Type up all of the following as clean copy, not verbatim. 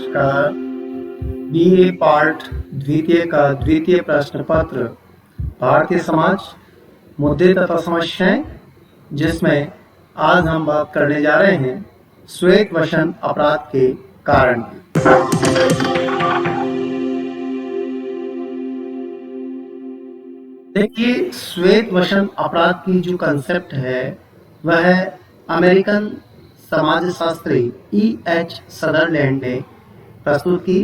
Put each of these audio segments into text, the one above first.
नमस्कार। BA part द्वितीय का द्वितीय प्रश्न पत्र भारतीय समाज मुद्दे तथा समस्याएं, जिसमें आज हम बात करने जा रहे हैं श्वेत वसन अपराध के कारण की। देखिए, श्वेत वसन अपराध की जो कंसेप्ट है वह अमेरिकन समाजशास्त्री E.H. सदरलैंड ने प्रस्तुत की।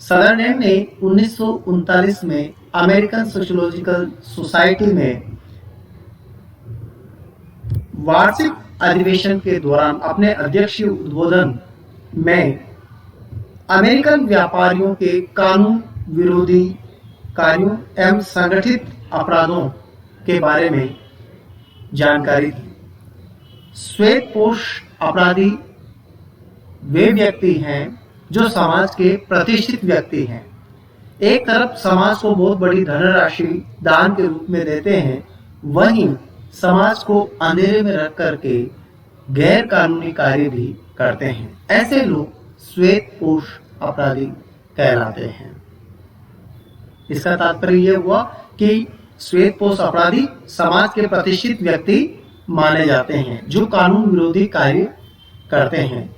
सदरलैंड ने 1939 में अमेरिकन सोशियोलॉजिकल सोसाइटी में वार्षिक अधिवेशन के दौरान अपने अध्यक्षीय उद्बोधन में अमेरिकन व्यापारियों के कानून विरोधी कार्यों एवं संगठित अपराधों के बारे में जानकारी दी। श्वेतपोश अपराधी वे व्यक्ति हैं जो समाज के प्रतिष्ठित व्यक्ति हैं। एक तरफ समाज को बहुत बड़ी धनराशि दान के रूप में देते हैं, वहीं समाज को अंधेरे में रख करके गैर कानूनी कार्य भी करते हैं। ऐसे लोग श्वेतपोश अपराधी कहलाते हैं। इसका तात्पर्य यह हुआ कि श्वेतपोश अपराधी समाज के प्रतिष्ठित व्यक्ति माने जाते हैं जो कानून विरोधी कार्य करते हैं।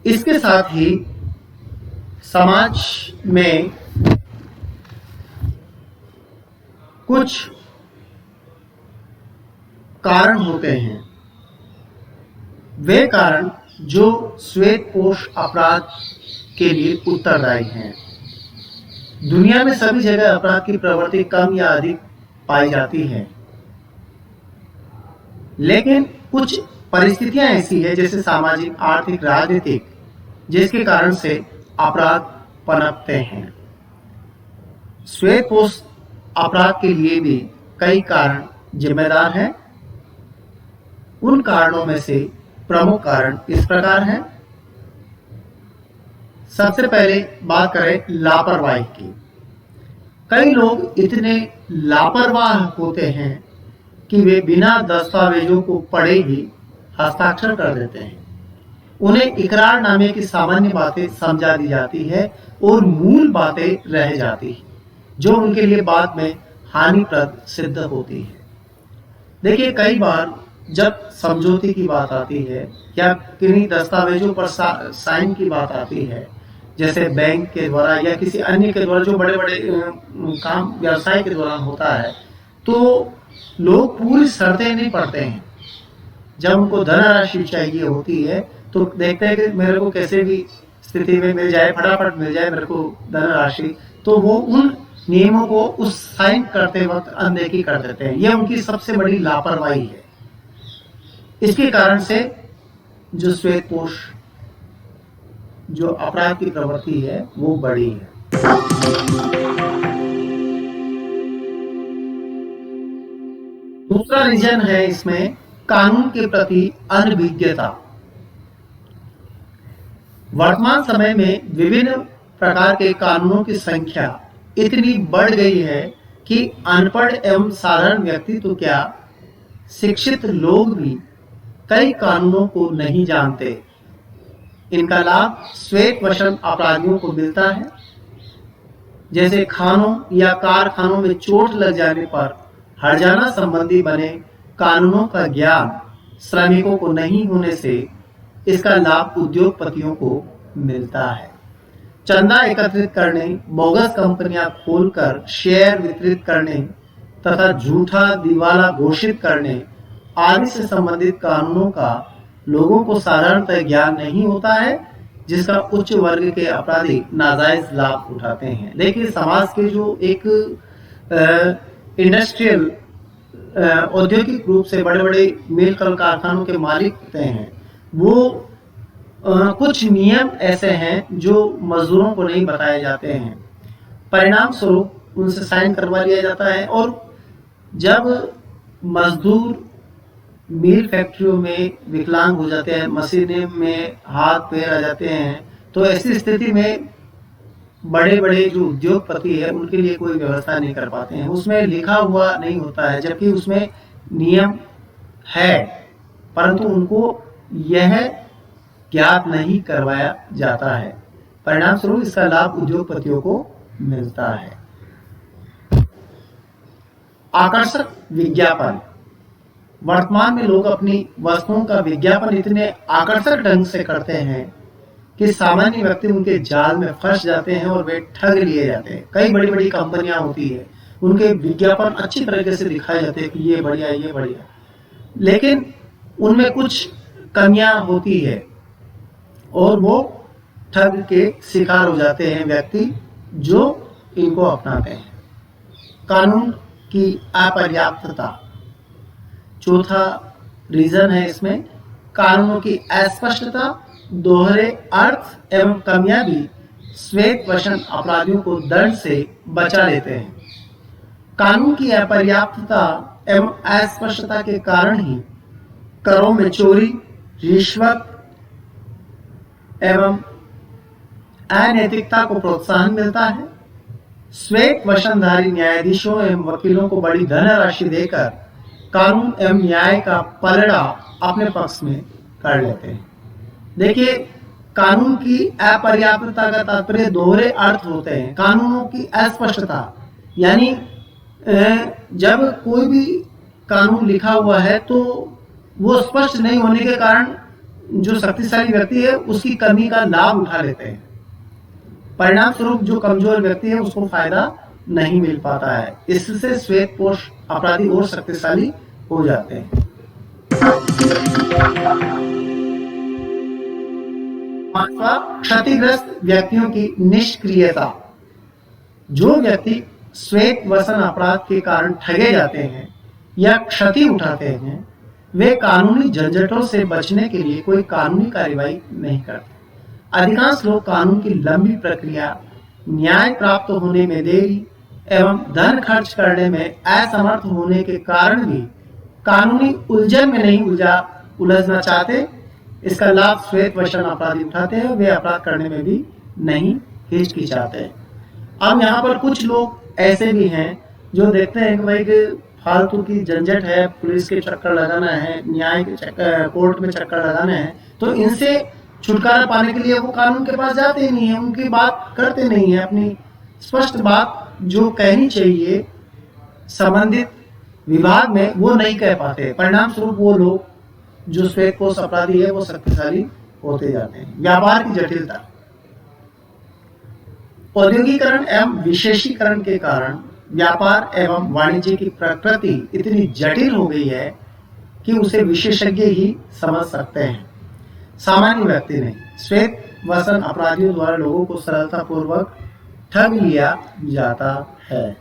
इसके साथ ही समाज में कुछ कारण होते हैं, वे कारण जो श्वेतपोश अपराध के लिए उत्तरदायी हैं। दुनिया में सभी जगह अपराध की प्रवृत्ति कम या अधिक पाई जाती है, लेकिन कुछ परिस्थितियां ऐसी है जैसे सामाजिक, आर्थिक, राजनीतिक, जिसके कारण से अपराध पनपते हैं। श्वेतपोश अपराध के लिए भी कई कारण जिम्मेदार हैं। उन कारणों में से प्रमुख कारण इस प्रकार हैं। सबसे पहले बात करें लापरवाही की। कई लोग इतने लापरवाह होते हैं कि वे बिना दस्तावेजों को पढ़े ही हस्ताक्षर कर देते हैं। उन्हें इकरारनामे की सामान्य बातें समझा दी जाती है और मूल बातें रह जाती हैं, जो उनके लिए बाद में हानिप्रद सिद्ध होती है। देखिए, कई बार जब समझौते की बात आती है या किन्हीं दस्तावेजों पर साइन की बात आती है, जैसे बैंक के द्वारा या किसी अन्य के द्वारा, जो बड़े बड़े काम व्यवसाय के दौरान होता है, तो लोग पूरी शर्तें नहीं पढ़ते हैं। जब उनको धनराशि चाहिए होती है तो देखते हैं कि मेरे को कैसे भी स्थिति में मिल जाए, फटाफट मिल जाए मेरे को धनराशि, तो वो उन नियमों को उस साइन करते वक्त अनदेखी कर देते हैं। यह उनकी सबसे बड़ी लापरवाही है। इसके कारण से जो श्वेतपोश जो अपराध की प्रवृत्ति है वो बड़ी है। दूसरा रीजन है इसमें कानून के प्रति अनभिज्ञता। वर्तमान समय में विभिन्न प्रकार के कानूनों की संख्या इतनी बढ़ गई है कि अनपढ़ एवं साधारण व्यक्ति तो क्या, शिक्षित लोग भी कई कानूनों को नहीं जानते। इनका लाभ श्वेत वसन अपराधियों को मिलता है। जैसे खानों या कारखानों में चोट लग जाने पर हर्जाना संबंधी बने कानूनों का ज्ञान श्रमिकों को नहीं होने से इसका लाभ उद्योगपतियों को मिलता है। चंदा एकत्रित करने, बोगस कंपनियां खोलकर शेयर वितरित करने तथा झूठा दिवाला घोषित करने आदि से संबंधित कानूनों का लोगों को साधारणतः ज्ञान नहीं होता है, जिसका उच्च वर्ग के अपराधी नाजायज लाभ उठाते हैं। देखिए, समाज के जो एक इंडस्ट्रियल औद्योगिक रूप से बड़े बड़े मिल कल कारखानों के मालिक होते हैं, वो कुछ नियम ऐसे हैं जो मजदूरों को नहीं बताए जाते हैं। परिणाम स्वरूप उनसे साइन करवा लिया जाता है, और जब मजदूर मिल फैक्ट्रियों में विकलांग हो जाते हैं, मशीनें में हाथ पैर आ जाते हैं, तो ऐसी स्थिति में बड़े बड़े जो उद्योगपति है उनके लिए कोई व्यवस्था नहीं कर पाते हैं। उसमें लिखा हुआ नहीं होता है, जबकि उसमें नियम है, परंतु उनको यह ज्ञात नहीं करवाया जाता है। परिणाम स्वरूप इसका लाभ उद्योगपतियों को मिलता है। आकर्षक विज्ञापन। वर्तमान में लोग अपनी वस्तुओं का विज्ञापन इतने आकर्षक ढंग से करते हैं कि सामान्य व्यक्ति उनके जाल में फंस जाते हैं और वे ठग लिए जाते हैं। कई बड़ी बड़ी कंपनियां होती है, उनके विज्ञापन अच्छी तरीके से दिखाए जाते हैं कि ये बढ़िया ये बढ़िया, लेकिन उनमें कुछ कमियां होती है और वो ठग के शिकार हो जाते हैं व्यक्ति जो इनको अपनाते हैं। कानून की अपर्याप्तता चौथा रीजन है इसमें। कानूनों की अस्पष्टता, दोहरे अर्थ एवं कमियां भी श्वेत वसन अपराधियों को दंड से बचा लेते हैं। कानून की अपर्याप्तता एवं अस्पष्टता के कारण ही करों में चोरी, रिश्वत एवं अनैतिकता को प्रोत्साहन मिलता है। श्वेत वसनधारी न्यायाधीशों एवं वकीलों को बड़ी धनराशि देकर कानून एवं न्याय का पलड़ा अपने पक्ष में कर लेते हैं। देखिए, कानून की अपर्याप्तता का तात्पर्य दोहरे अर्थ होते हैं। कानूनों की अस्पष्टता यानी जब कोई भी कानून लिखा हुआ है तो वो स्पष्ट नहीं होने के कारण जो शक्तिशाली व्यक्ति है उसकी कमी का लाभ उठा लेते हैं। परिणाम स्वरूप जो कमजोर व्यक्ति है उसको फायदा नहीं मिल पाता है। इससे श्वेतपोश अपराधी और शक्तिशाली हो जाते हैं। पांचवा, क्षतिग्रस्त व्यक्तियों की निष्क्रियता। जो व्यक्ति श्वेत वसन अपराध के कारण ठगे जाते हैं या क्षति उठाते हैं, वे कानूनी झंझटों से बचने के लिए कोई कानूनी कार्रवाई नहीं करते। अधिकांश लोग कानून की लंबी प्रक्रिया, न्याय प्राप्त होने में देरी एवं धन खर्च करने में असमर्थ होने के कारण भी कानूनी उलझन में नहीं उलझना चाहते। इसका लाभ श्वेत वसन अपराधी उठाते हैं, वे अपराध करने में भी नहीं हिचकिचाते। अब यहाँ पर कुछ लोग ऐसे भी हैं जो देखते हैं कि भाई फालतू की झंझट है, पुलिस के चक्कर लगाना है, न्याय के चक्कर, कोर्ट में चक्कर लगाना है, तो इनसे छुटकारा पाने के लिए वो कानून के पास जाते ही नहीं है, उनकी बात करते नहीं है। अपनी स्पष्ट बात जो कहनी चाहिए संबंधित विभाग में वो नहीं कह पाते। परिणाम स्वरूप वो लोग जो श्वेतपोश अपराधी है वो शक्तिशाली होते जाते हैं। व्यापार की जटिलता। औद्योगिकरण एवं विशेषीकरण के कारण व्यापार एवं वाणिज्य की प्रकृति इतनी जटिल हो गई है कि उसे विशेषज्ञ ही समझ सकते हैं, सामान्य व्यक्ति नहीं। श्वेत वसन अपराधियों द्वारा लोगों को सरलतापूर्वक ठग लिया जाता है।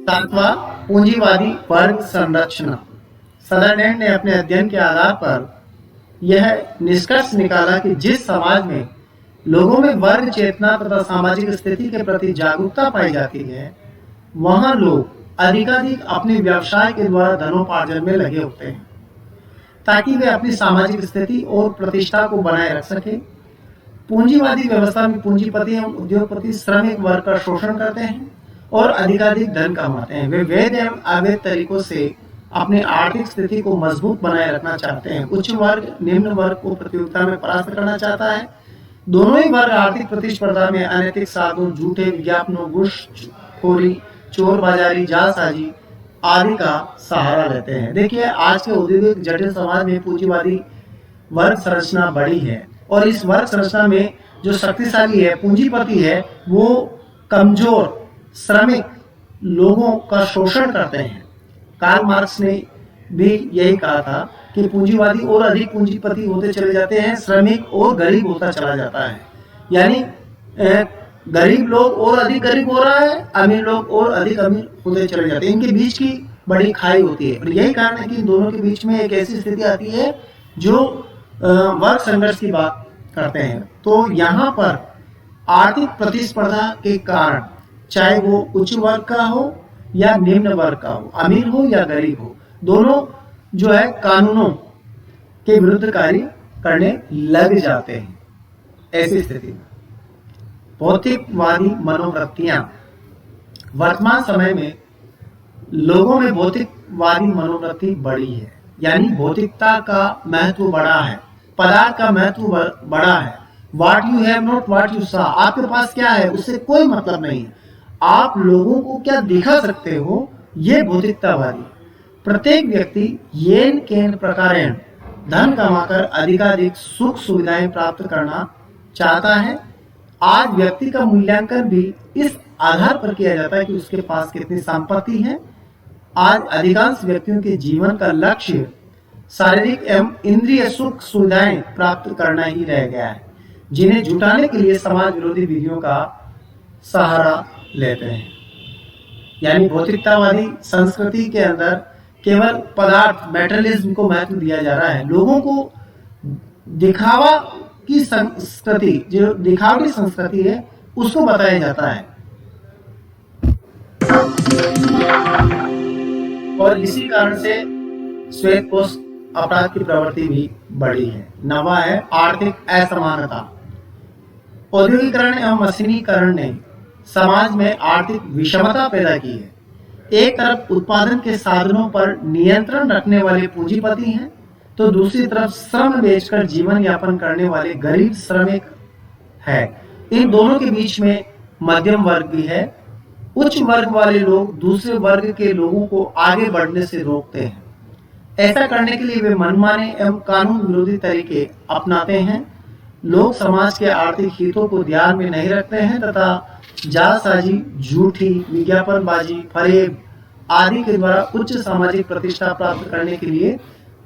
सातवां, पूंजीवादी वर्ग संरचना। सदरलैंड ने अपने अध्ययन के आधार पर यह निष्कर्ष निकाला कि जिस समाज में लोगों में वर्ग चेतना तथा सामाजिक स्थिति के प्रति जागरूकता पाई जाती है, वहां लोग अधिकाधिक अपने व्यवसाय के द्वारा धनोपार्जन में लगे होते हैं ताकि वे अपनी सामाजिक स्थिति और प्रतिष्ठा को बनाए रख सके। पूंजीवादी व्यवस्था में पूंजीपति एवं उद्योगपति श्रमिक वर्ग का शोषण करते हैं और अधिकाधिक धन कमाते हैं। वे वैध एवं अवैध तरीकों से अपनी आर्थिक स्थिति को मजबूत बनाए रखना चाहते हैं। उच्च वर्ग निम्न वर्ग को प्रतियोगिता में परास्त करना चाहता है। दोनों ही वर्ग आर्थिक प्रतिस्पर्धा में अनैतिक साधनों, झूठे विज्ञापनों, घूसखोरी, चोरबाजारी, जालसाजी आदि का सहारा लेते हैं। देखिए, आज के औद्योगिक जटिल समाज में पूंजीवादी वर्ग संरचना बड़ी है और इस वर्ग संरचना में जो शक्तिशाली है, पूंजीपति है, वो कमजोर श्रमिक लोगों का शोषण करते हैं। कार्ल मार्क्स ने भी यही कहा था कि पूंजीवादी और अधिक पूंजीपति होते चले जाते हैं, श्रमिक और गरीब होता चला जाता है। यानी गरीब लोग और अधिक गरीब हो रहा है, अमीर लोग और अधिक अमीर होते चले जाते हैं। इनके बीच की बड़ी खाई होती है और यही कारण है कि इन दोनों के बीच में एक ऐसी स्थिति आती है जो वर्ग संघर्ष की बात करते हैं। तो यहाँ पर आर्थिक प्रतिस्पर्धा के कारण, चाहे वो उच्च वर्ग का हो या निम्न वर्ग का हो, अमीर हो या गरीब हो, दोनों जो है कानूनों के विरुद्ध कार्य करने लग जाते हैं। ऐसी स्थिति में भौतिकवादी मनोवृत्तियां वर्तमान समय में लोगों में भौतिकवादी मनोवृत्ति बड़ी है, यानी भौतिकता का महत्व बड़ा है, पदार्थ का महत्व बड़ा है। What you have not what you सा, आपके पास क्या है उससे कोई मतलब नहीं है, आप लोगों को क्या दिखा सकते हो, ये भौतिकतावादी। प्रत्येक व्यक्ति येन केन प्रकारेण धन कमाकर अधिकाधिक सुख सुविधाएं प्राप्त करना चाहता है। आज व्यक्ति का मूल्यांकन भी इस आधार पर किया जाता है कि उसके पास कितनी संपत्ति है। आज अधिकांश व्यक्तियों के जीवन का लक्ष्य शारीरिक एवं इंद्रिय सुख सुविधाएं प्राप्त करना ही रह गया है, जिन्हें जुटाने के लिए समाज विरोधी विधियों का सहारा लेते हैं। यानी भौतिकतावादी संस्कृति के अंदर केवल पदार्थ मेटेरियलिज्म को महत्व दिया जा रहा है। लोगों को दिखावा की संस्कृति, जो दिखावटी संस्कृति है, उसको बताया जाता है। और इसी कारण से श्वेतपोश अपराध की प्रवृत्ति भी बढ़ी है। नवा है आर्थिक असमानता। औद्योगिकरण एवं मशीनीकरण ने समाज में आर्थिक विषमता पैदा की है। एक तरफ उत्पादन के साधनों पर नियंत्रण रखने वाले पूंजीपति हैं, तो दूसरी तरफ श्रम बेचकर जीवन यापन करने वाले गरीब श्रमिक है। इन दोनों के बीच में मध्यम वर्ग भी है। उच्च वर्ग वाले लोग दूसरे वर्ग के लोगों को आगे बढ़ने से रोकते हैं। ऐसा करने के लिए वे मनमाने एवं कानून विरोधी तरीके अपनाते हैं। लोग समाज के आर्थिक हितों को ध्यान में नहीं रखते हैं तथा जालसाजी, झूठी विज्ञापनबाजी, फरेब आदि के द्वारा उच्च सामाजिक प्रतिष्ठा प्राप्त करने के लिए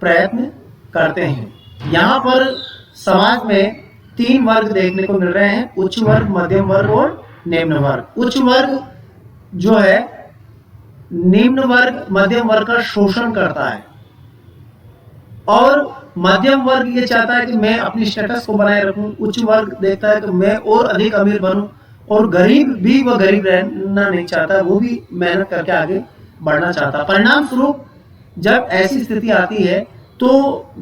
प्रयत्न करते हैं। यहाँ पर समाज में 3 वर्ग देखने को मिल रहे हैं, उच्च वर्ग, मध्यम वर्ग और निम्न वर्ग। उच्च वर्ग जो है निम्न वर्ग मध्यम वर्ग का शोषण करता है, और मध्यम वर्ग ये चाहता है कि मैं अपनी स्टेटस को बनाए रखूं। उच्च वर्ग देखता है कि मैं और अधिक अमीर बनूं, और गरीब भी वह गरीब रहना नहीं चाहता, वो भी मेहनत करके आगे बढ़ना चाहता। परिणाम स्वरूप जब ऐसी स्थिति आती है तो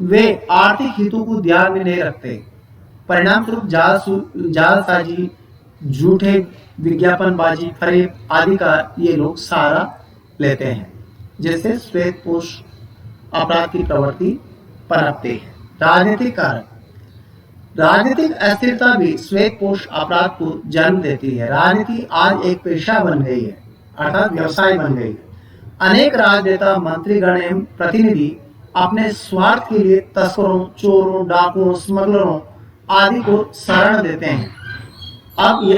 वे आर्थिक हितों को ध्यान में नहीं रखते। परिणाम स्वरूप जालसाजी, झूठे विज्ञापनबाजी, फरेब आदि का ये लोग सहारा लेते हैं, जिससे श्वेतपोश अपराध की प्रवृत्ति पनपती है। राजनीतिक कारक। राजनीतिक अस्थिरता भी श्वेतपोश अपराध को जन्म देती है। राजनीति आज एक पेशा बन गई है, अर्थात व्यवसाय बन गई है। अनेक राजनेता, मंत्रीगण एवं प्रतिनिधि अपने स्वार्थ के लिए तस्करों, चोरों, डाकुओं, स्मगलरों आदि को शरण देते हैं। अब ये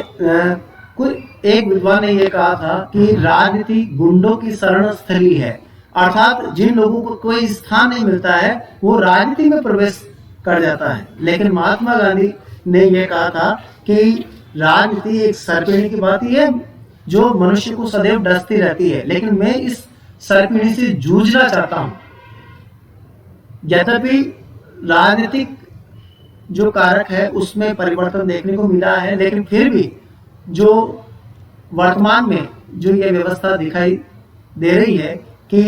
एक विद्वान ने यह कहा था कि राजनीति गुंडों की शरण स्थली है, अर्थात जिन लोगों को कोई स्थान नहीं मिलता है वो राजनीति में प्रवेश कर जाता है। लेकिन महात्मा गांधी ने यह कहा था कि राजनीति एक सर्पिणी की भांति है जो मनुष्य को सदैव डसती रहती है, लेकिन मैं इस सर्पिणी से जूझना चाहता हूं। यद्यपि राजनीतिक जो कारक है उसमें परिवर्तन देखने को मिला है, लेकिन फिर भी जो वर्तमान में जो ये व्यवस्था दिखाई दे रही है कि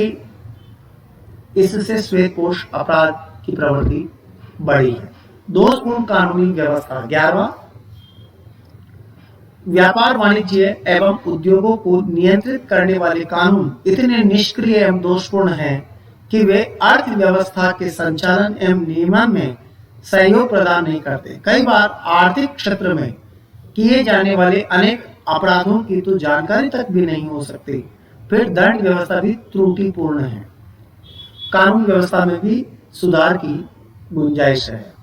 इससे श्वेतपोश अपराध की प्रवृत्ति बढ़ी है। दोषपूर्ण कानूनी व्यवस्था। 11वां, व्यापार, वाणिज्य एवं उद्योगों को नियंत्रित करने वाले कानून इतने निष्क्रिय एवं दोषपूर्ण हैं कि वे अर्थव्यवस्था के संचालन एवं नियमन में सहयोग प्रदान नहीं करते। कई बार आर्थिक क्षेत्र में किए जाने वाले अनेक अपराधों की तो जानकारी तक भी नहीं हो सकती। फिर दंड व्यवस्था भी त्रुटिपूर्ण है। कानून व्यवस्था में भी सुधार की गुंजाइश है।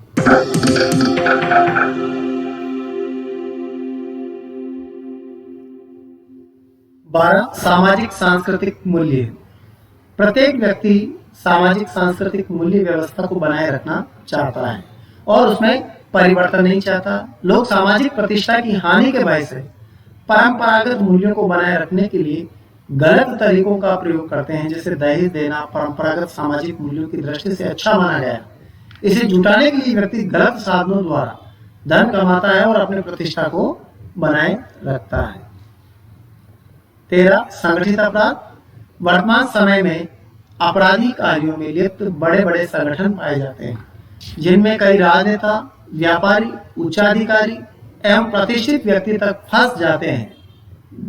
सामाजिक सांस्कृतिक मूल्य। प्रत्येक व्यक्ति सामाजिक सांस्कृतिक मूल्य व्यवस्था को बनाए रखना चाहता है और उसमें परिवर्तन नहीं चाहता। लोग सामाजिक प्रतिष्ठा की हानि के भय से परंपरागत मूल्यों को बनाए रखने के लिए गलत तरीकों का प्रयोग करते हैं, जैसे दहेज देना परंपरागत सामाजिक मूल्यों की दृष्टि से अच्छा माना गया। इसे जुटाने के लिए व्यक्ति गलत साधनों द्वारा धन कमाता है और अपनी प्रतिष्ठा को बनाए रखता है। 13, संगठित अपराध। वर्तमान समय में आपराधिक कार्यों में लिप्त बड़े बड़े संगठन पाए जाते हैं, जिनमें कई राजनेता, व्यापारी, उच्चाधिकारी एवं प्रतिष्ठित व्यक्ति तक फंस जाते हैं।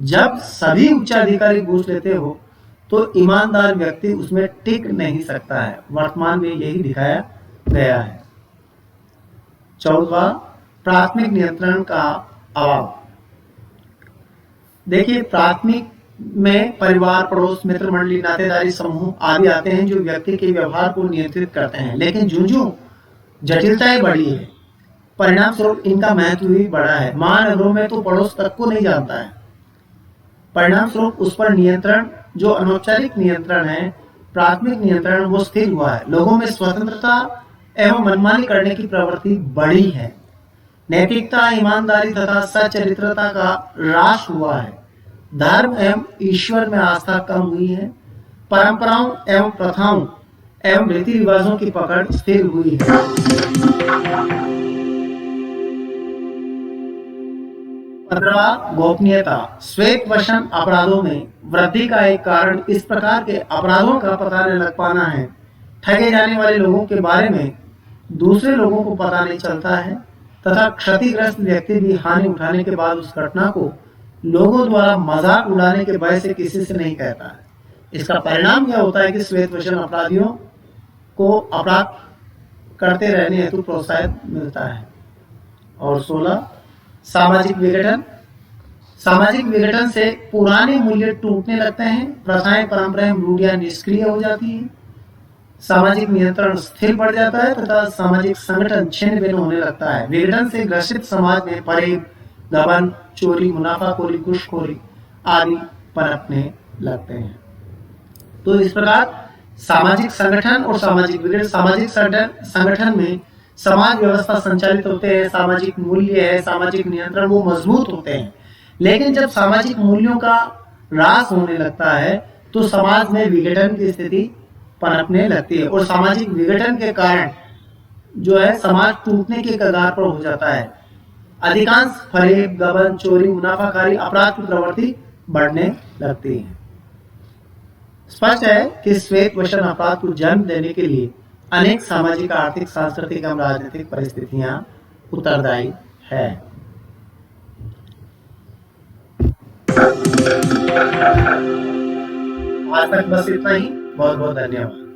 जब सभी उच्चाधिकारी घूस लेते हो तो ईमानदार व्यक्ति उसमें टिक नहीं सकता है। वर्तमान में यही दिखाया गया है। 14वां, प्राथमिक नियंत्रण का अभाव। देखिए, प्राथमिक में परिवार, पड़ोस, मित्र मंडली, नातेदारी समूह आदि आते हैं जो व्यक्ति के व्यवहार को नियंत्रित करते हैं। लेकिन ज्यों-ज्यों जटिलताएं बढ़ी है, परिणाम स्वरूप इनका महत्व भी बढ़ा है। महानगरों में तो पड़ोस तक को नहीं जानता है। परिणाम स्वरूप उस पर नियंत्रण, जो अनौपचारिक नियंत्रण है, प्राथमिक नियंत्रण, वो स्थिर हुआ है। लोगों में स्वतंत्रता एवं मनमानी करने की प्रवृत्ति बढ़ी है। नैतिकता, ईमानदारी तथा सच्चरित्रता का ह्रास हुआ है। धर्म एवं ईश्वर में आस्था कम हुई है। परंपराओं एवं प्रथाओं एवं रीति रिवाजों की पकड़ स्थिर हुई है। 15वां, गोपनीयता। श्वेत वचन अपराधों में वृद्धि का एक कारण इस प्रकार के अपराधों का पता न लग पाना है। ठगे जाने वाले लोगों के बारे में दूसरे लोगों को पता नहीं चलता है तथा क्षतिग्रस्त व्यक्ति भी हानि उठाने के बाद उस घटना को लोगों द्वारा मजाक उड़ाने के भय से किसी से नहीं कहता है। इसका परिणाम यह होता है कि श्वेत वचन अपराधियों को अपराध करते रहने हेतु प्रोत्साहन मिलता है। और 16, सामाजिक विघटन। सामाजिक विघटन से पुराने मूल्य टूटने लगते हैं। प्रथाएं, परंपराएं, रूढ़ियां निष्क्रिय हो जाती हैं। सामाजिक नियंत्रण स्थिर बढ़ जाता है तथा सामाजिक संगठन छिन्न भिन्न होने लगता है। विघटन से ग्रसित समाज में फरेब, गबन, चोरी, मुनाफाखोरी, घूसखोरी आदि पनपने लगते हैं। तो इस प्रकार सामाजिक संगठन और सामाजिक विघटन। सामाजिक संगठन में समाज व्यवस्था संचालित होते हैं, सामाजिक मूल्य है, सामाजिक नियंत्रण, वो मजबूत होते हैं। लेकिन जब सामाजिक मूल्यों का ह्रास होने लगता है तो समाज में विघटन की स्थिति पनपने लगती है और सामाजिक विघटन के कारण जो है समाज टूटने के कगार पर हो जाता है। अधिकांश फरेब, गबन, चोरी, मुनाफाखारी, अपराध की प्रवृत्ति बढ़ने लगती है। स्पष्ट है कि श्वेत वचन अपराध को जन्म देने के लिए अनेक सामाजिक, आर्थिक, सांस्कृतिक एवं राजनीतिक परिस्थितियां उत्तरदायी है। आज तक बस इतना ही। बहुत बहुत धन्यवाद।